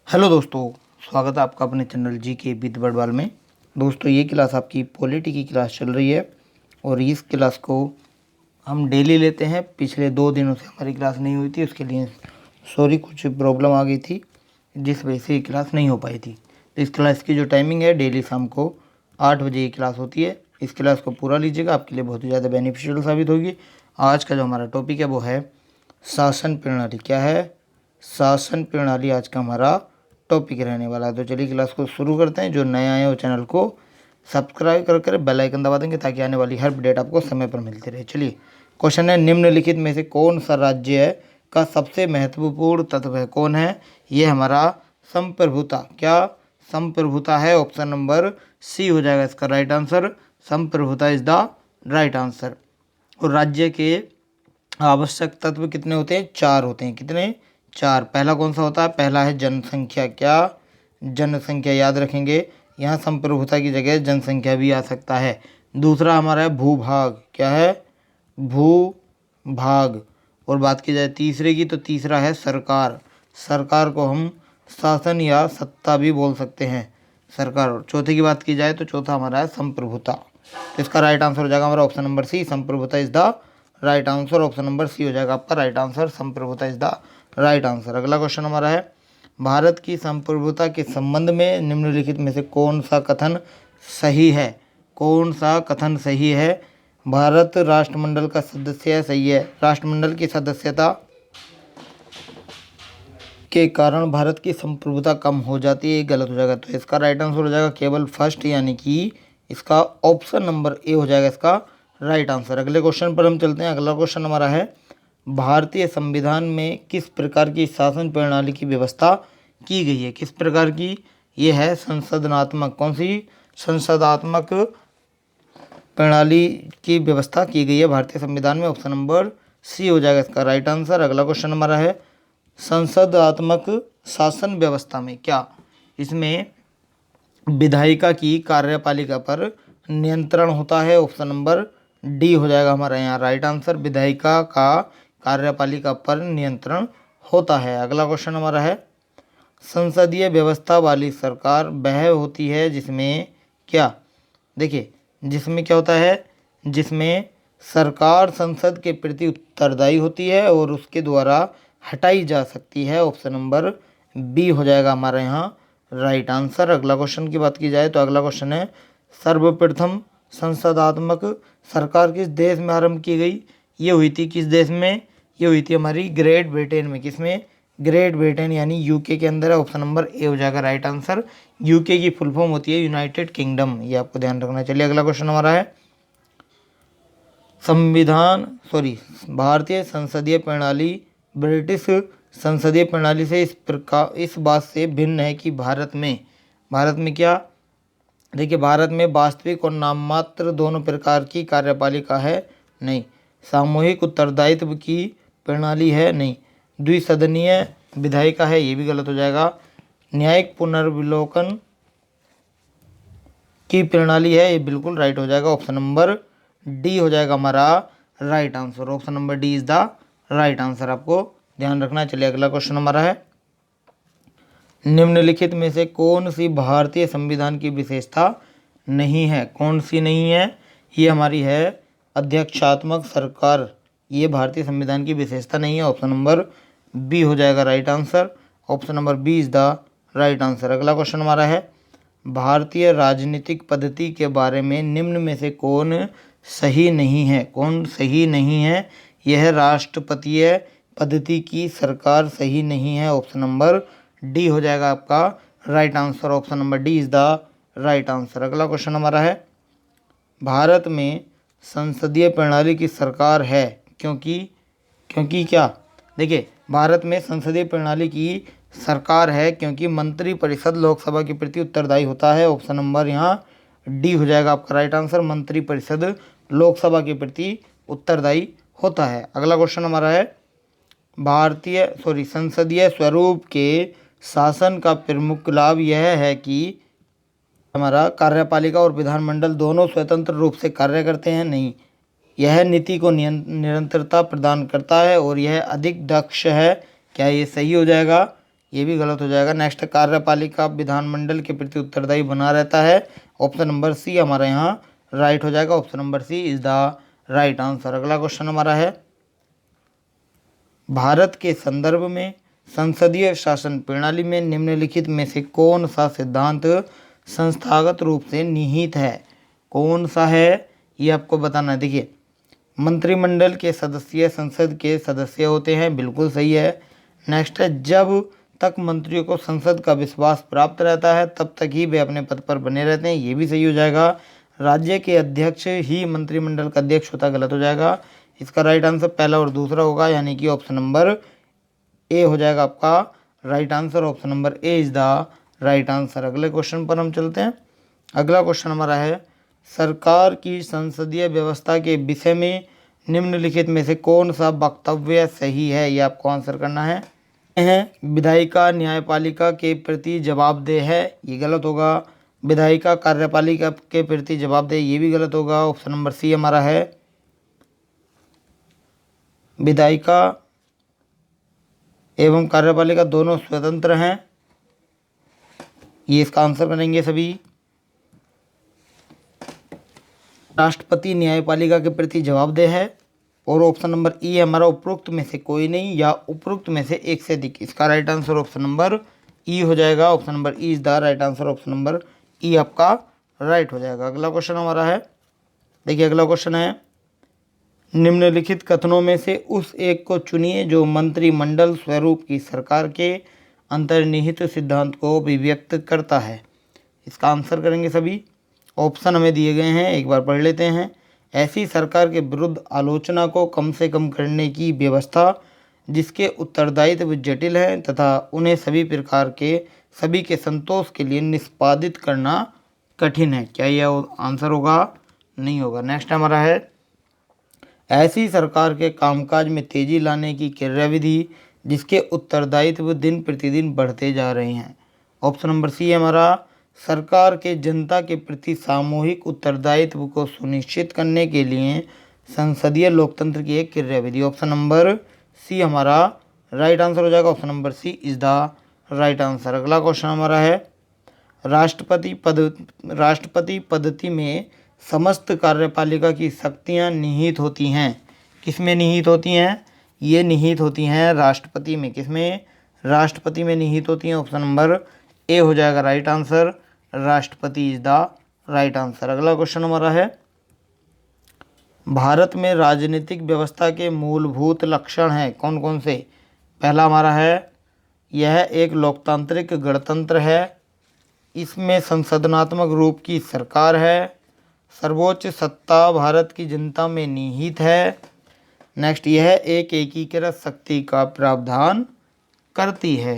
Hello दोस्तों, स्वागत है आपका अपने चैनल जी के विद बड़वाल में। दोस्तों, ये क्लास आपकी पॉलिटी की क्लास चल रही है और इस क्लास को हम डेली लेते हैं। पिछले 2 दिनों से हमारी क्लास नहीं हुई थी, उसके लिए सॉरी, कुछ प्रॉब्लम आ गई थी जिस वजह से ये क्लास नहीं हो पाई थी। तो इस क्लास की जो टाइमिंग है, डेली शाम को 8 बजे ये क्लास होती है। इस क्लास को पूरा लीजिएगा, आपके लिए बहुत ही ज़्यादा बेनिफिशियल साबित होगी। आज का जो हमारा टॉपिक है वो है शासन प्रणाली। क्या है? शासन प्रणाली आज का हमारा टॉपिक रहने वाला है। तो चलिए क्लास को शुरू करते हैं। जो नए आए हो चैनल को सब्सक्राइब कर बेल आइकन दबा देंगे ताकि आने वाली हर अपडेट आपको समय पर मिलती रहे। चलिए, क्वेश्चन है, निम्नलिखित में से कौन सा राज्य है का सबसे महत्वपूर्ण तत्व है? कौन है? ये हमारा संप्रभुता। क्या संप्रभुता है? ऑप्शन नंबर सी हो जाएगा इसका राइट आंसर। संप्रभुता इज द राइट आंसर। और राज्य के आवश्यक तत्व कितने होते हैं? 4 होते हैं। कितने? 4। पहला कौन सा होता है? पहला है जनसंख्या। क्या? जनसंख्या। याद रखेंगे, यहाँ संप्रभुता की जगह जनसंख्या भी आ सकता है। दूसरा हमारा है भूभाग। क्या है? भूभाग। और बात की जाए तीसरे की, तो तीसरा है सरकार। सरकार को हम शासन या सत्ता भी बोल सकते हैं, सरकार। और चौथे की बात की जाए तो चौथा हमारा है संप्रभुता। तो इसका राइट आंसर हो जाएगा हमारा ऑप्शन नंबर सी। संप्रभुता is the right answer. Option number C हो जाएगा आपका राइट आंसर। संप्रभुता इज द राइट आंसर। अगला क्वेश्चन हमारा है, भारत की संप्रभुता के संबंध में निम्नलिखित में से कौन सा कथन सही है? कौन सा कथन सही है? भारत राष्ट्रमंडल का सदस्य है। सही है। राष्ट्रमंडल की सदस्यता के कारण भारत की संप्रभुता कम हो जाती है। गलत हो जाएगा। तो इसका राइट आंसर हो जाएगा केवल फर्स्ट, यानी कि इसका ऑप्शन नंबर ए हो जाएगा इसका राइट आंसर। अगले क्वेश्चन पर हम चलते हैं। अगला क्वेश्चन हमारा है, भारतीय संविधान में किस प्रकार की शासन प्रणाली की व्यवस्था की गई है? किस प्रकार की? ये है संसदनात्मक। कौन सी? संसदात्मक प्रणाली की व्यवस्था की गई है भारतीय संविधान में। ऑप्शन नंबर सी हो जाएगा इसका राइट आंसर। अगला क्वेश्चन हमारा है, संसदात्मक शासन व्यवस्था में क्या? इसमें विधायिका की कार्यपालिका पर नियंत्रण होता है। ऑप्शन नंबर डी हो जाएगा हमारा यहाँ राइट आंसर। विधायिका का कार्यपालिका पर नियंत्रण होता है। अगला क्वेश्चन हमारा है, संसदीय व्यवस्था वाली सरकार वह होती है जिसमें क्या? देखिए, जिसमें क्या होता है? जिसमें सरकार संसद के प्रति उत्तरदायी होती है और उसके द्वारा हटाई जा सकती है। ऑप्शन नंबर बी हो जाएगा हमारे यहाँ राइट आंसर। अगला क्वेश्चन की बात की जाए तो अगला क्वेश्चन है, सर्वप्रथम संसदात्मक सरकार किस देश में आरंभ की गई? ये हुई थी किस देश में? ये हुई थी हमारी ग्रेट ब्रिटेन में। किसमें? ग्रेट ब्रिटेन यानी यूके के अंदर है। ऑप्शन नंबर ए हो जाएगा राइट आंसर। यूके की फुल फॉर्म होती है यूनाइटेड किंगडम, ये आपको ध्यान रखना। चलिए अगला क्वेश्चन हमारा है, भारतीय संसदीय प्रणाली ब्रिटिश संसदीय प्रणाली से इस बात से भिन्न है कि भारत में क्या? देखिए, भारत में वास्तविक और नाममात्र दोनों प्रकार की कार्यपालिका है। नहीं। सामूहिक उत्तरदायित्व की प्रणाली है। नहीं। द्विसदनीय विधायिका है। ये भी गलत हो जाएगा। न्यायिक पुनर्विलोकन की प्रणाली है। ये बिल्कुल राइट हो जाएगा। ऑप्शन नंबर डी हो जाएगा हमारा right answer. Option number D is the right answer, आपको ध्यान रखना। चलिए अगला क्वेश्चन हमारा है, निम्नलिखित में से कौन सी भारतीय संविधान की विशेषता नहीं है? कौन सी नहीं है? ये हमारी है अध्यक्षात्मक सरकार। ये भारतीय संविधान की विशेषता नहीं है। ऑप्शन नंबर बी हो जाएगा right answer. Option number B is the right answer. अगला क्वेश्चन हमारा है, भारतीय राजनीतिक पद्धति के बारे में निम्न में से कौन सही नहीं है? कौन सही नहीं है? यह राष्ट्रपतीय पद्धति की सरकार सही नहीं है। ऑप्शन नंबर डी हो जाएगा आपका right answer. Option number D is the right answer. अगला क्वेश्चन हमारा है, भारत में संसदीय प्रणाली की सरकार है क्योंकि क्या? देखिए, भारत में संसदीय प्रणाली की सरकार है क्योंकि मंत्रिपरिषद लोकसभा के प्रति उत्तरदायी होता है। ऑप्शन नंबर यहाँ डी हो जाएगा आपका राइट आंसर। मंत्रिपरिषद लोकसभा के प्रति उत्तरदायी होता है। अगला क्वेश्चन हमारा है, संसदीय स्वरूप के शासन का प्रमुख लाभ यह है कि हमारा कार्यपालिका और विधानमंडल दोनों स्वतंत्र रूप से कार्य करते हैं। नहीं। यह नीति को निरंतरता प्रदान करता है और यह अधिक दक्ष है। क्या ये सही हो जाएगा? ये भी गलत हो जाएगा। नेक्स्ट, कार्यपालिका विधानमंडल के प्रति उत्तरदायी बना रहता है। ऑप्शन नंबर सी हमारा यहाँ राइट हो जाएगा। Option number C is the right answer. अगला क्वेश्चन हमारा है, भारत के संदर्भ में संसदीय शासन प्रणाली में निम्नलिखित में से कौन सा सिद्धांत संस्थागत रूप से निहित है? कौन सा है ये आपको बताना है। देखिए, मंत्रिमंडल के सदस्य संसद के सदस्य होते हैं, बिल्कुल सही है। नेक्स्ट है, जब तक मंत्रियों को संसद का विश्वास प्राप्त रहता है तब तक ही वे अपने पद पर बने रहते हैं, ये भी सही हो जाएगा। राज्य के अध्यक्ष ही मंत्रिमंडल का अध्यक्ष होता, गलत हो जाएगा। इसका राइट आंसर पहला और दूसरा होगा, यानी कि ऑप्शन नंबर ए हो जाएगा आपका right answer. Option number A is the right answer. अगले क्वेश्चन पर हम चलते हैं। अगला क्वेश्चन हमारा है, सरकार की संसदीय व्यवस्था के विषय में निम्नलिखित में से कौन सा वक्तव्य सही है? ये आपको आंसर करना है। विधायिका न्यायपालिका के प्रति जवाबदेह है, ये गलत होगा। विधायिका कार्यपालिका के प्रति जवाबदेह, ये भी गलत होगा। ऑप्शन नंबर सी हमारा है, विधायिका एवं कार्यपालिका दोनों स्वतंत्र हैं, ये इसका आंसर करेंगे सभी। राष्ट्रपति न्यायपालिका के प्रति जवाबदेह है। और ऑप्शन नंबर ई है हमारा, उपरोक्त में से कोई नहीं या उपरोक्त में से एक से अधिक। इसका राइट आंसर ऑप्शन नंबर ई हो जाएगा। Option number E is the right answer. Option number ई आपका राइट हो जाएगा। अगला क्वेश्चन हमारा है, देखिए अगला क्वेश्चन है, निम्नलिखित कथनों में से उस एक को चुनिए जो मंत्रिमंडल स्वरूप की सरकार के अंतर्निहित सिद्धांत को अभिव्यक्त करता है। इसका आंसर करेंगे सभी। ऑप्शन हमें दिए गए हैं, एक बार पढ़ लेते हैं। ऐसी सरकार के विरुद्ध आलोचना को कम से कम करने की व्यवस्था जिसके उत्तरदायित्व जटिल हैं तथा उन्हें सभी के संतोष के लिए निष्पादित करना कठिन है। क्या यह आंसर होगा? नहीं होगा। नेक्स्ट हमारा है, ऐसी सरकार के कामकाज में तेजी लाने की क्रियाविधि जिसके उत्तरदायित्व दिन प्रतिदिन बढ़ते जा रहे हैं। ऑप्शन नंबर सी है हमारा, सरकार के जनता के प्रति सामूहिक उत्तरदायित्व को सुनिश्चित करने के लिए संसदीय लोकतंत्र की एक क्रियाविधि। ऑप्शन नंबर सी हमारा राइट आंसर हो जाएगा। Option number C is the right answer. अगला क्वेश्चन हमारा है, राष्ट्रपति पद्धति में समस्त कार्यपालिका की शक्तियां निहित होती हैं। किसमें निहित होती हैं? ये निहित होती हैं राष्ट्रपति में। किसमें? राष्ट्रपति में निहित होती हैं। ऑप्शन नंबर ए हो जाएगा राइट आंसर। राष्ट्रपति इज द राइट आंसर। अगला क्वेश्चन हमारा है, भारत में राजनीतिक व्यवस्था के मूलभूत लक्षण हैं कौन कौन से? पहला हमारा है, यह एक लोकतांत्रिक गणतंत्र है, इसमें संसदनात्मक रूप की सरकार है, सर्वोच्च सत्ता भारत की जनता में निहित है। नेक्स्ट, यह एक एकीकृत शक्ति का प्रावधान करती है।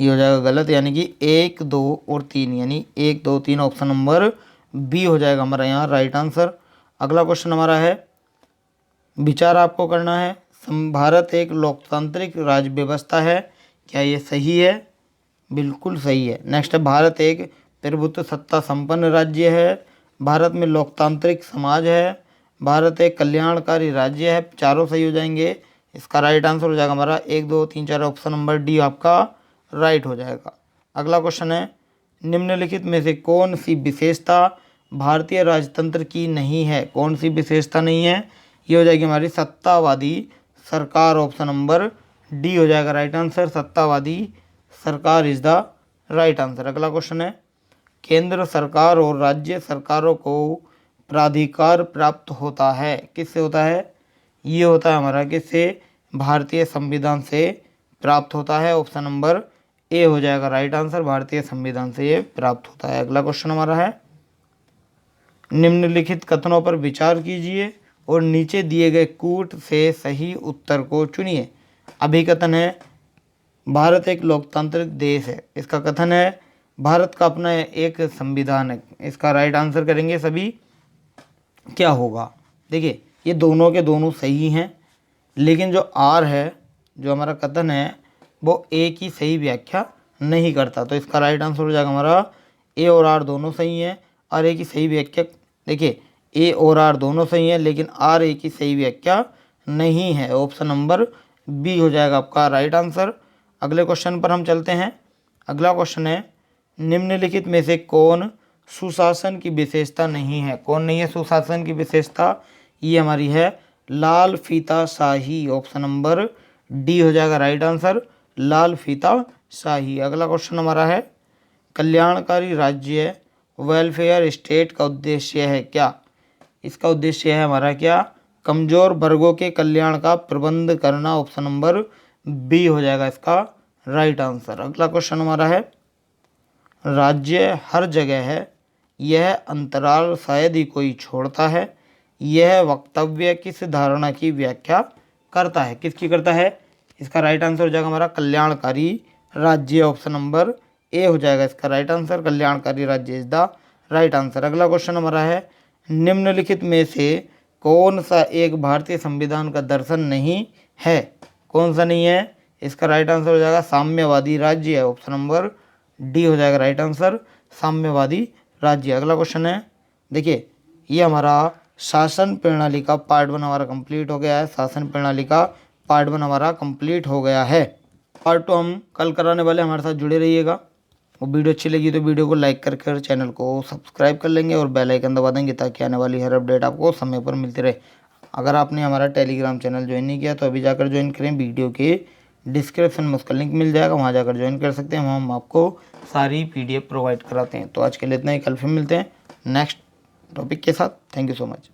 ये हो जाएगा गलत, यानी कि 1, 2 और 3, यानी 1, 2, 3 ऑप्शन नंबर बी हो जाएगा हमारा यहाँ राइट आंसर। अगला क्वेश्चन हमारा है, विचार आपको करना है, भारत एक लोकतांत्रिक राज्य व्यवस्था है, क्या ये सही है? बिल्कुल सही है। नेक्स्ट है, भारत एक प्रभुत्व सत्ता संपन्न राज्य है, भारत में लोकतांत्रिक समाज है, भारत एक कल्याणकारी राज्य है। चारों सही हो जाएंगे। इसका राइट आंसर हो जाएगा हमारा 1, 2, 3, 4 ऑप्शन नंबर डी आपका राइट हो जाएगा। अगला क्वेश्चन है, निम्नलिखित में से कौन सी विशेषता भारतीय राजतंत्र की नहीं है? कौन सी विशेषता नहीं है? ये हो जाएगी हमारी सत्तावादी सरकार। ऑप्शन नंबर डी हो जाएगा राइट आंसर। सत्तावादी सरकार इज द राइट आंसर। अगला क्वेश्चन है, केंद्र सरकार और राज्य सरकारों को प्राधिकार प्राप्त होता है, किससे होता है? ये होता है हमारा किससे? भारतीय संविधान से प्राप्त होता है। ऑप्शन नंबर ए हो जाएगा राइट आंसर। भारतीय संविधान से ये प्राप्त होता है। अगला क्वेश्चन हमारा है, निम्नलिखित कथनों पर विचार कीजिए और नीचे दिए गए कूट से सही उत्तर को चुनिए। अभिकथन है, भारत एक लोकतांत्रिक देश है। इसका कथन है, भारत का अपना एक संविधान है। इसका राइट आंसर करेंगे सभी। क्या होगा? देखिए, ये दोनों के दोनों सही हैं, लेकिन जो आर है, जो हमारा कथन है, वो ए की सही व्याख्या नहीं करता। तो इसका राइट आंसर हो जाएगा हमारा ए और आर दोनों सही हैं और ए की सही व्याख्या, देखिए ए और आर दोनों सही हैं, लेकिन आर ए की सही व्याख्या नहीं है। ऑप्शन नंबर बी हो जाएगा आपका राइट आंसर। अगले क्वेश्चन पर हम चलते हैं। अगला क्वेश्चन है, निम्नलिखित में से कौन सुशासन की विशेषता नहीं है? कौन नहीं है सुशासन की विशेषता? ये हमारी है लाल फीता शाही। ऑप्शन नंबर डी हो जाएगा राइट आंसर, लाल फीता शाही। अगला क्वेश्चन हमारा है, कल्याणकारी राज्य वेलफेयर स्टेट का उद्देश्य है क्या? इसका उद्देश्य है हमारा क्या? कमजोर वर्गों के कल्याण का प्रबंध करना। ऑप्शन नंबर बी हो जाएगा इसका राइट आंसर। अगला क्वेश्चन हमारा है, राज्य हर जगह है, यह अंतराल शायद ही कोई छोड़ता है, यह वक्तव्य किस धारणा की व्याख्या करता है? किसकी करता है? इसका राइट आंसर हो जाएगा हमारा कल्याणकारी राज्य। ऑप्शन नंबर ए हो जाएगा इसका राइट आंसर, कल्याणकारी राज्य इज द राइट आंसर। अगला क्वेश्चन हमारा है, निम्नलिखित में से कौन सा एक भारतीय संविधान का दर्शन नहीं है? कौन सा नहीं है? इसका राइट आंसर हो जाएगा साम्यवादी राज्य है। ऑप्शन नंबर डी हो जाएगा राइट आंसर, साम्यवादी राज्य। अगला क्वेश्चन है, देखिए ये हमारा शासन प्रणाली का पार्ट 1 हमारा कंप्लीट हो गया है। शासन प्रणाली का पार्ट 1 हमारा कंप्लीट हो गया है। पार्ट 2 हम कल कराने वाले, हमारे साथ जुड़े रहिएगा। वो वीडियो अच्छी लगी तो वीडियो को लाइक करके चैनल को सब्सक्राइब कर लेंगे और बेल आइकन दबा देंगे ताकि आने वाली हर अपडेट आपको समय पर मिलती रहे। अगर आपने हमारा टेलीग्राम चैनल ज्वाइन नहीं किया तो अभी जाकर ज्वाइन करें, वीडियो के डिस्क्रिप्शन में उसका लिंक मिल जाएगा, वहाँ जाकर ज्वाइन कर सकते हैं। हम आपको सारी PDF प्रोवाइड कराते हैं। तो आज के लिए इतना ही, कल फिर मिलते हैं नेक्स्ट टॉपिक के साथ। Thank you so much.